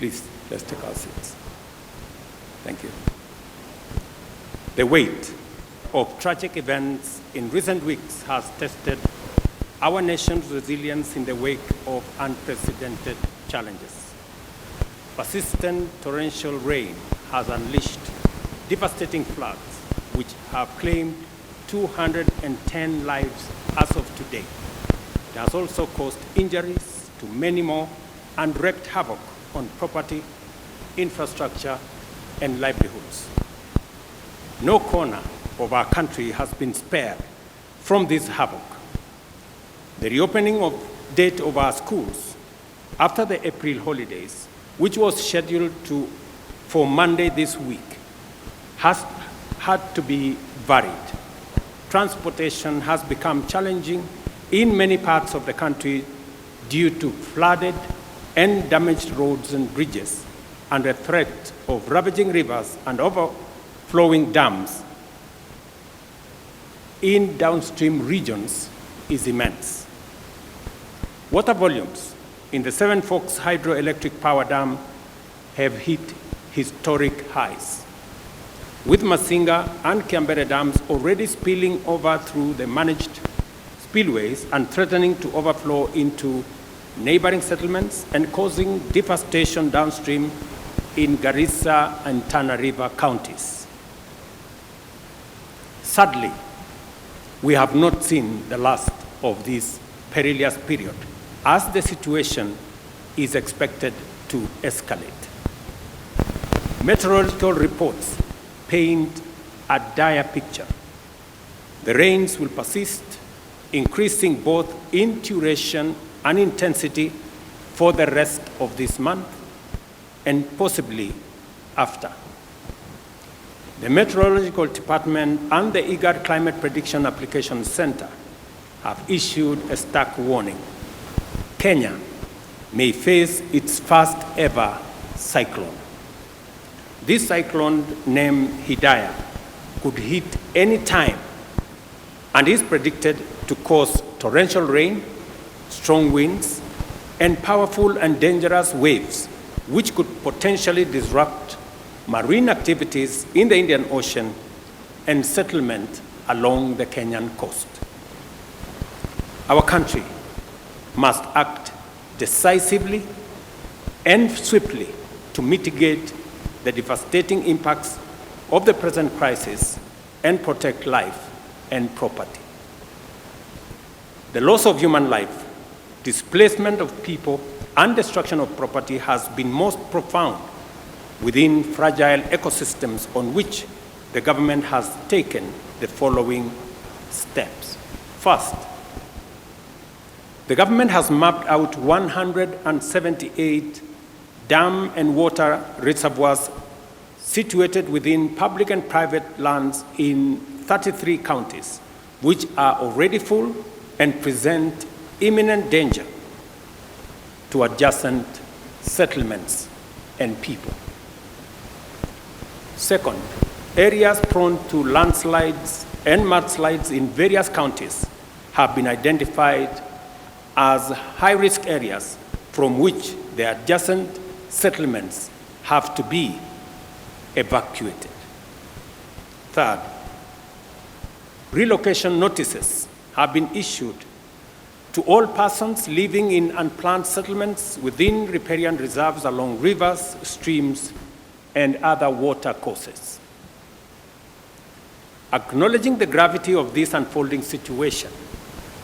Please, let's take our seats. Thank you. The weight of tragic events in recent weeks has tested our nation's resilience in the wake of unprecedented challenges. Persistent torrential rain has unleashed devastating floods, which have claimed 210 lives as of today. It has also caused injuries to many more and wreaked havoc on property, infrastructure, and livelihoods. No corner of our country has been spared from this havoc. The reopening date of our schools after the April holidays, which was scheduled for Monday this week, has had to be varied. Transportation has become challenging in many parts of the country due to flooded and damaged roads and bridges, and the threat of ravaging rivers and overflowing dams in downstream regions is immense. Water volumes in the Seven Forks Hydroelectric Power Dam have hit historic highs, with Masinga and Kiambere dams already spilling over through the managed spillways and threatening to overflow into neighboring settlements and causing devastation downstream in Garissa and Tana River counties. Sadly, we have not seen the last of this perilous period, as the situation is expected to escalate. Meteorological reports paint a dire picture. The rains will persist, increasing both in duration and intensity for the rest of this month and possibly after. The Meteorological Department and the IGAD Climate Prediction Application Center have issued a stark warning. Kenya may face its first ever cyclone. This cyclone, named Hidaya, could hit any time and is predicted to cause torrential rain, strong winds, and powerful and dangerous waves, which could potentially disrupt marine activities in the Indian Ocean and settlement along the Kenyan coast. Our country must act decisively and swiftly to mitigate the devastating impacts of the present crisis and protect life and property. The loss of human life, displacement of people, and destruction of property has been most profound within fragile ecosystems, on which the government has taken the following steps. First, the government has mapped out 178 dam and water reservoirs situated within public and private lands in 33 counties, which are already full and present imminent danger to adjacent settlements and people. Second, areas prone to landslides and mudslides in various counties have been identified as high-risk areas from which the adjacent settlements have to be evacuated. Third, relocation notices have been issued to all persons living in unplanned settlements within riparian reserves along rivers, streams, and other water courses. Acknowledging the gravity of this unfolding situation,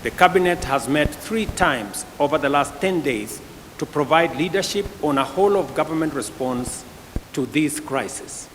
the Cabinet has met 3 times over the last 10 days to provide leadership on a whole-of-government response to this crisis.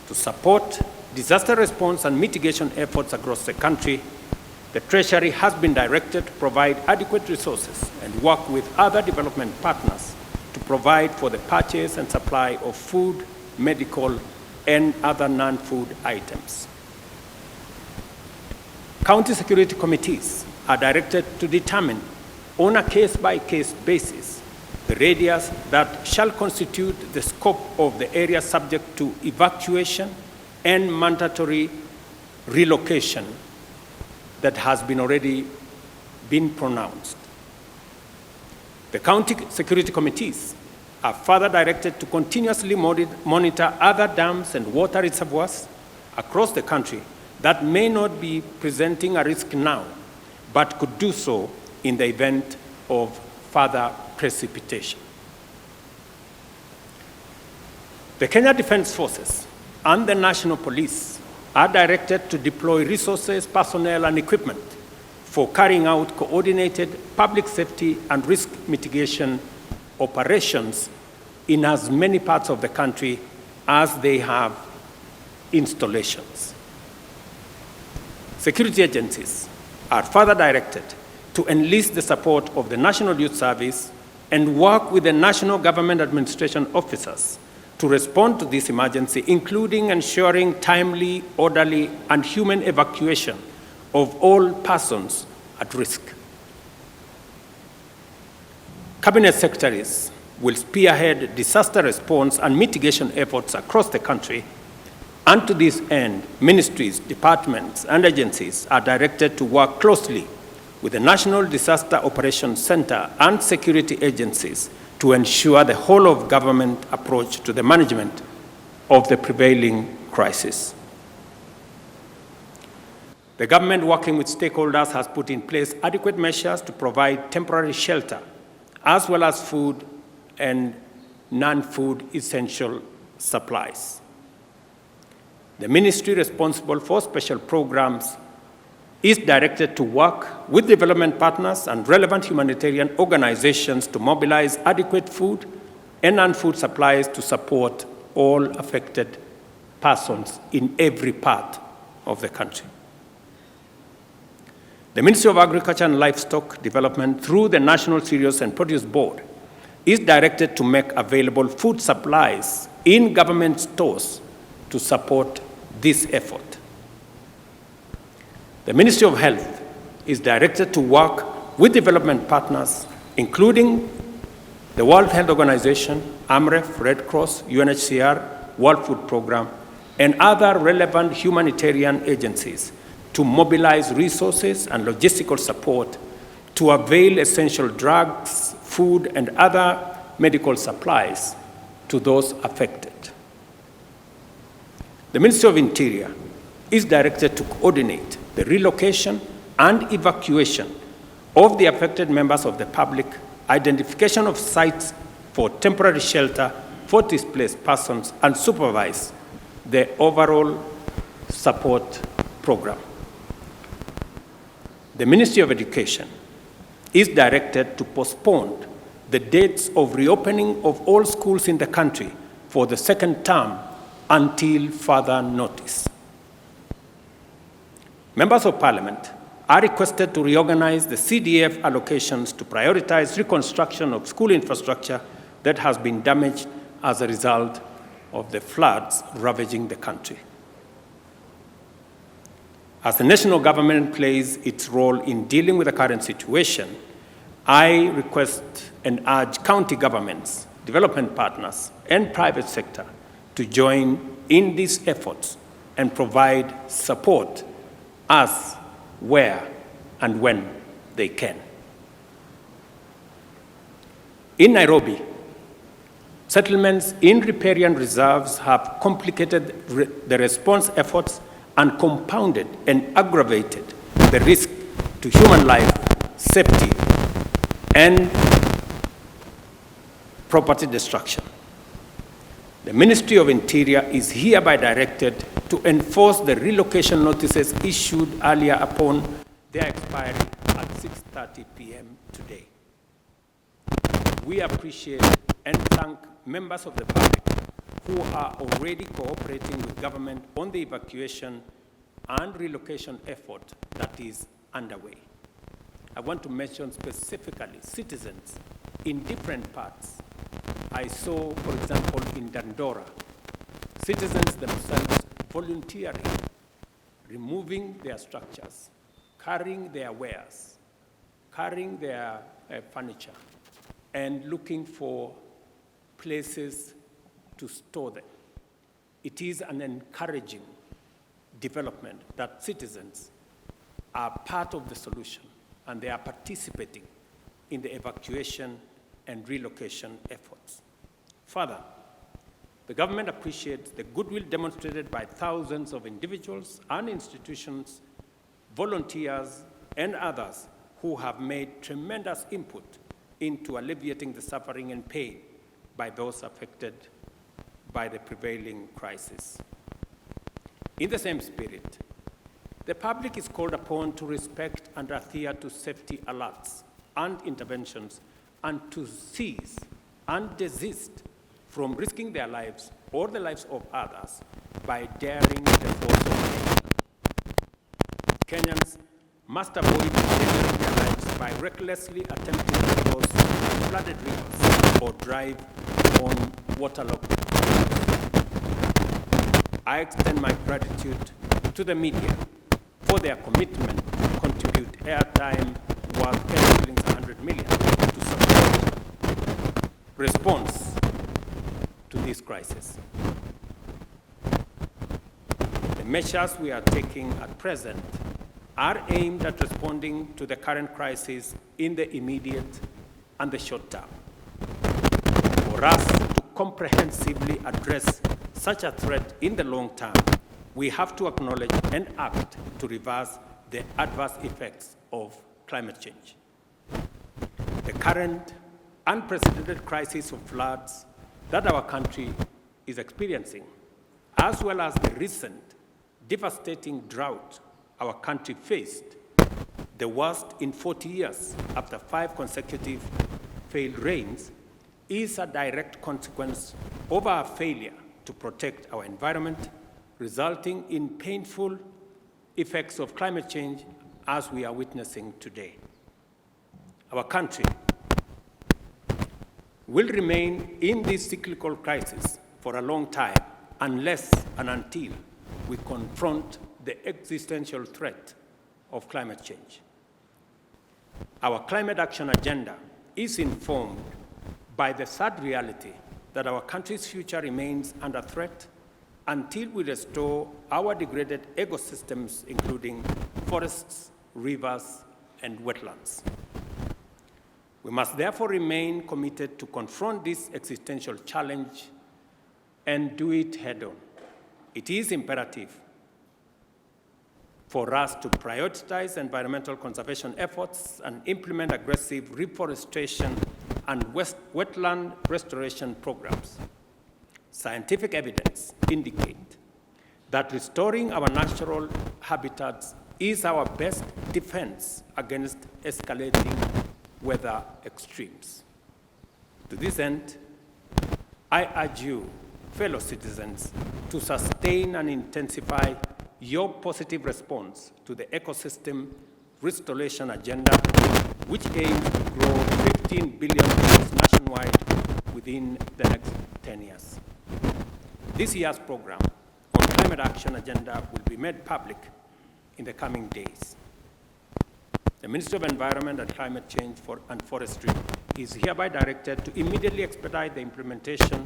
To support disaster response and mitigation efforts across the country, the Treasury has been directed to provide adequate resources and work with other development partners to provide for the purchase and supply of food, medical, and other non-food items. County security committees are directed to determine on a case-by-case basis the radius that shall constitute the scope of the area subject to evacuation and mandatory relocation that has already been pronounced. The county security committees are further directed to continuously monitor other dams and water reservoirs across the country that may not be presenting a risk now, but could do so in the event of further precipitation. The Kenya Defence Forces and the National Police are directed to deploy resources, personnel, and equipment for carrying out coordinated public safety and risk mitigation operations in as many parts of the country as they have installations. Security agencies are further directed to enlist the support of the National Youth Service and work with the national government administration officers to respond to this emergency, including ensuring timely, orderly, and human evacuation of all persons at risk. Cabinet secretaries will spearhead disaster response and mitigation efforts across the country, and to this end, ministries, departments, and agencies are directed to work closely with the National Disaster Operations Center and security agencies to ensure the whole of government approach to the management of the prevailing crisis. The government, working with stakeholders, has put in place adequate measures to provide temporary shelter, as well as food and non-food essential supplies. The ministry responsible for special programs is directed to work with development partners and relevant humanitarian organizations to mobilize adequate food and non-food supplies to support all affected persons in every part of the country. The Ministry of Agriculture and Livestock Development, through the National Cereals and Produce Board, is directed to make available food supplies in government stores to support this effort. The Ministry of Health is directed to work with development partners, including the World Health Organization, AMREF, Red Cross, UNHCR, World Food Programme, and other relevant humanitarian agencies to mobilize resources and logistical support to avail essential drugs, food, and other medical supplies to those affected. The Ministry of Interior is directed to coordinate the relocation and evacuation of the affected members of the public, identification of sites for temporary shelter for displaced persons, and supervise the overall support program. The Ministry of Education is directed to postpone the dates of reopening of all schools in the country for the second term until further notice. Members of Parliament are requested to reorganize the CDF allocations to prioritize reconstruction of school infrastructure that has been damaged as a result of the floods ravaging the country. As the national government plays its role in dealing with the current situation, I request and urge county governments, development partners, and private sector to join in these efforts and provide support as, where, and when they can. In Nairobi, settlements in riparian reserves have complicated the response efforts and compounded and aggravated the risk to human life, safety, and property destruction. The Ministry of Interior is hereby directed to enforce the relocation notices issued earlier upon their expiry at 6:30 p.m. today. We appreciate and thank members of the public who are already cooperating with government on the evacuation and relocation effort that is underway. I want to mention specifically citizens in different parts. I saw, for example, in Dandora, citizens themselves volunteering, removing their structures, carrying their wares, carrying their furniture, and looking for places to store them. It is an encouraging development that citizens are part of the solution and they are participating in the evacuation and relocation efforts. Further, the government appreciates the goodwill demonstrated by thousands of individuals and institutions, volunteers, and others who have made tremendous input into alleviating the suffering and pain by those affected by the prevailing crisis. In the same spirit, the public is called upon to respect and adhere to safety alerts and interventions and to cease and desist from risking their lives or the lives of others by daring the force of nature. Kenyans must avoid endangering their lives by recklessly attempting to cross flooded rivers or drive on waterlogged roads. I extend my gratitude to the media for their commitment to contribute airtime worth Kenya shillings 100 million to support response to this crisis. The measures we are taking at present are aimed at responding to the current crisis in the immediate and the short term. For us to comprehensively address such a threat in the long term, we have to acknowledge and act to reverse the adverse effects of climate change. The current unprecedented crisis of floods that our country is experiencing, as well as the recent devastating drought our country faced, the worst in 40 years after 5 consecutive failed rains, is a direct consequence of our failure to protect our environment, resulting in painful effects of climate change as we are witnessing today. Our country will remain in this cyclical crisis for a long time unless and until we confront the existential threat of climate change. Our climate action agenda is informed by the sad reality that our country's future remains under threat until we restore our degraded ecosystems, including forests, rivers, and wetlands. We must therefore remain committed to confront this existential challenge and do it head-on. It is imperative for us to prioritize environmental conservation efforts and implement aggressive reforestation and wetland restoration programs. Scientific evidence indicates that restoring our natural habitats is our best defense against escalating weather extremes. To this end, I urge you, fellow citizens, to sustain and intensify your positive response to the ecosystem restoration agenda, which aims to grow 15 billion nationwide within the next 10 years. This year's program on climate action agenda will be made public in the coming days. The Ministry of Environment and Climate Change and Forestry is hereby directed to immediately expedite the implementation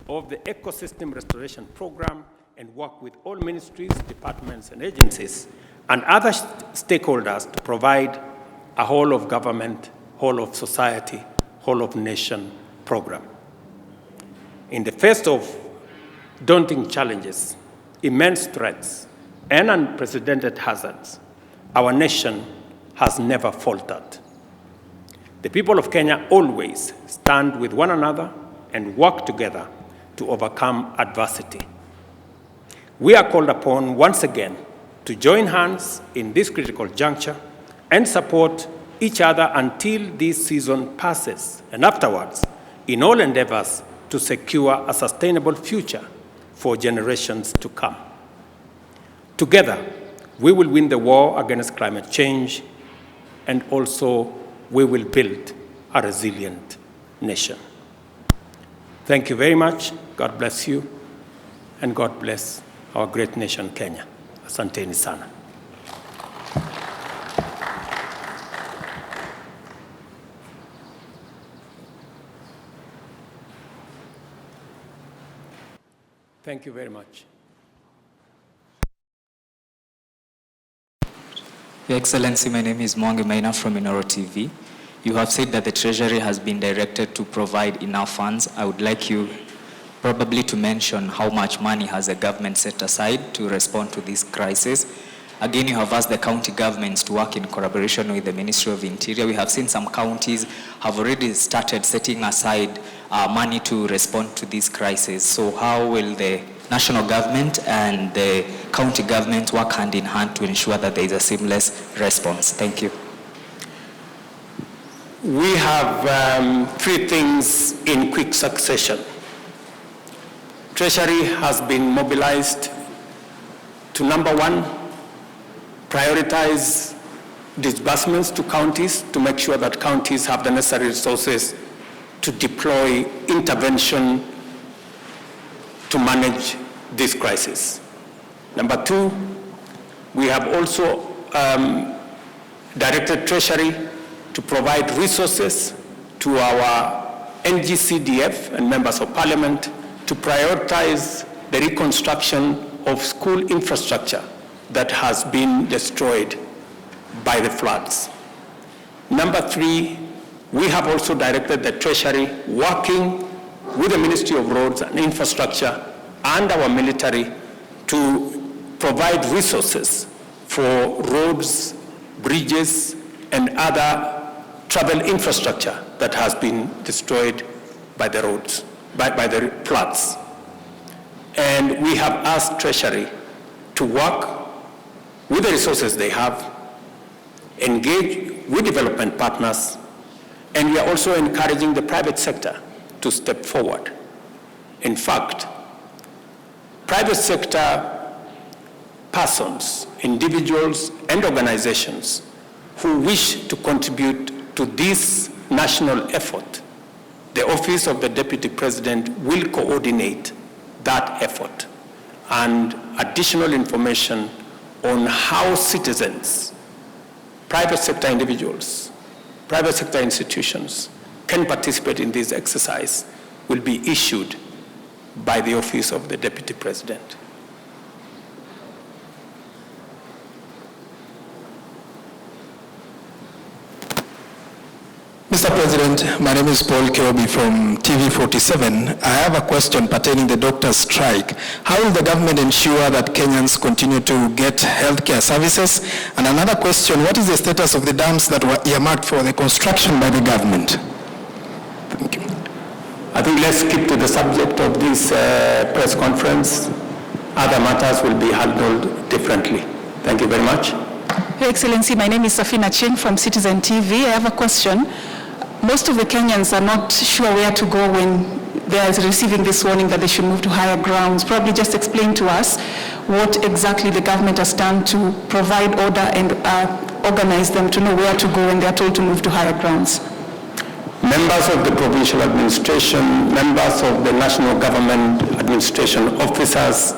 of the Ecosystem Restoration Program and work with all ministries, departments, and agencies and other stakeholders to provide a whole of government, whole of society, whole of nation program. In the face of daunting challenges, immense threats, and unprecedented hazards, our nation has never faltered. The people of Kenya always stand with one another and work together to overcome adversity. We are called upon once again to join hands in this critical juncture and support each other until this season passes, and afterwards, in all endeavors to secure a sustainable future for generations to come. Together, we will win the war against climate change, and also we will build a resilient nation. Thank you very much. God bless you, and God bless our great nation, Kenya. Asanteni sana. Thank you very much. Your Excellency, my name is Mwangi Maina from Inoro TV. You have said that the Treasury has been directed to provide enough funds. I would like you probably to mention how much money has the government set aside to respond to this crisis. Again, you have asked the county governments to work in collaboration with the Ministry of Interior. We have seen some counties have already started setting aside money to respond to this crisis. So how will the national government and the county government work hand in hand to ensure that there is a seamless response? Thank you. We have three things in quick succession. Treasury has been mobilized to, number one, prioritize disbursements to counties to make sure that counties have the necessary resources to deploy intervention to manage this crisis. Number two, we have also directed Treasury to provide resources to our NGCDF and members of parliament to prioritize the reconstruction of school infrastructure that has been destroyed by the floods. Number three, we have also directed the Treasury, working with the Ministry of Roads and Infrastructure and our military, to provide resources for roads, bridges, and other travel infrastructure that has been destroyed by the roads, by the floods. And we have asked Treasury to work with the resources they have, engage with development partners, and we are also encouraging the private sector to step forward. In fact, private sector persons, individuals, and organizations who wish to contribute to this national effort, the Office of the Deputy President will coordinate that effort, and additional information on how citizens, private sector individuals, private sector institutions can participate in this exercise will be issued by the Office of the Deputy President. Mr. President, my name is Paul Keobi from TV47. I have a question pertaining to the doctors' strike. How will the government ensure that Kenyans continue to get healthcare services? And another question, what is the status of the dams that were earmarked for the construction by the government? Thank you. I think let's skip to the subject of this press conference. Other matters will be handled differently. Thank you very much. Your Excellency, my name is Safina Chin from Citizen TV. I have a question. Most of the Kenyans are not sure where to go when they are receiving this warning that they should move to higher grounds. Probably just explain to us what exactly the government has done to provide order and organize them to know where to go when they are told to move to higher grounds. Members of the provincial administration, members of the national government administration officers,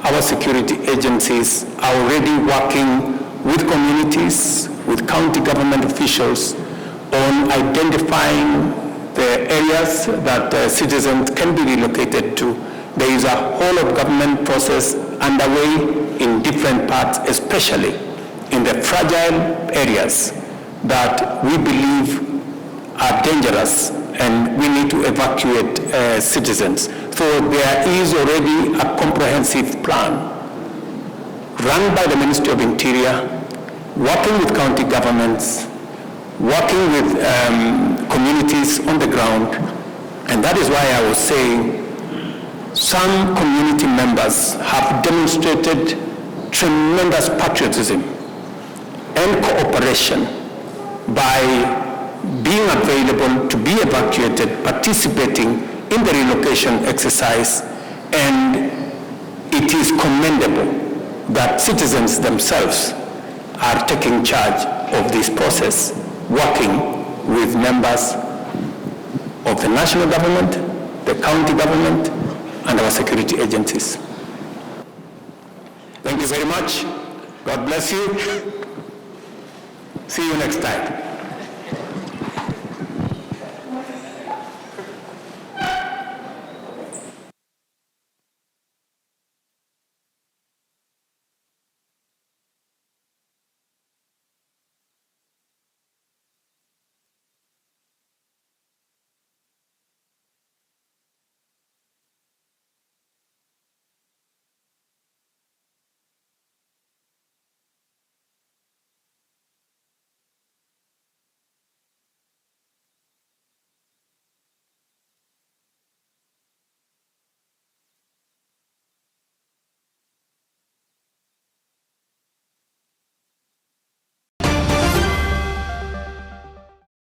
our security agencies are already working with communities, with county government officials on identifying the areas that citizens can be relocated to. There is a whole of government process underway in different parts, especially in the fragile areas that we believe are dangerous and we need to evacuate citizens. So there is already a comprehensive plan run by the Ministry of Interior, working with county governments, working with communities on the ground, and that is why I was saying some community members have demonstrated tremendous patriotism and cooperation by being available to be evacuated, participating in the relocation exercise, and it is commendable that citizens themselves are taking charge of this process, working with members of the national government, the county government, and our security agencies. Thank you very much. God bless you. See you next time.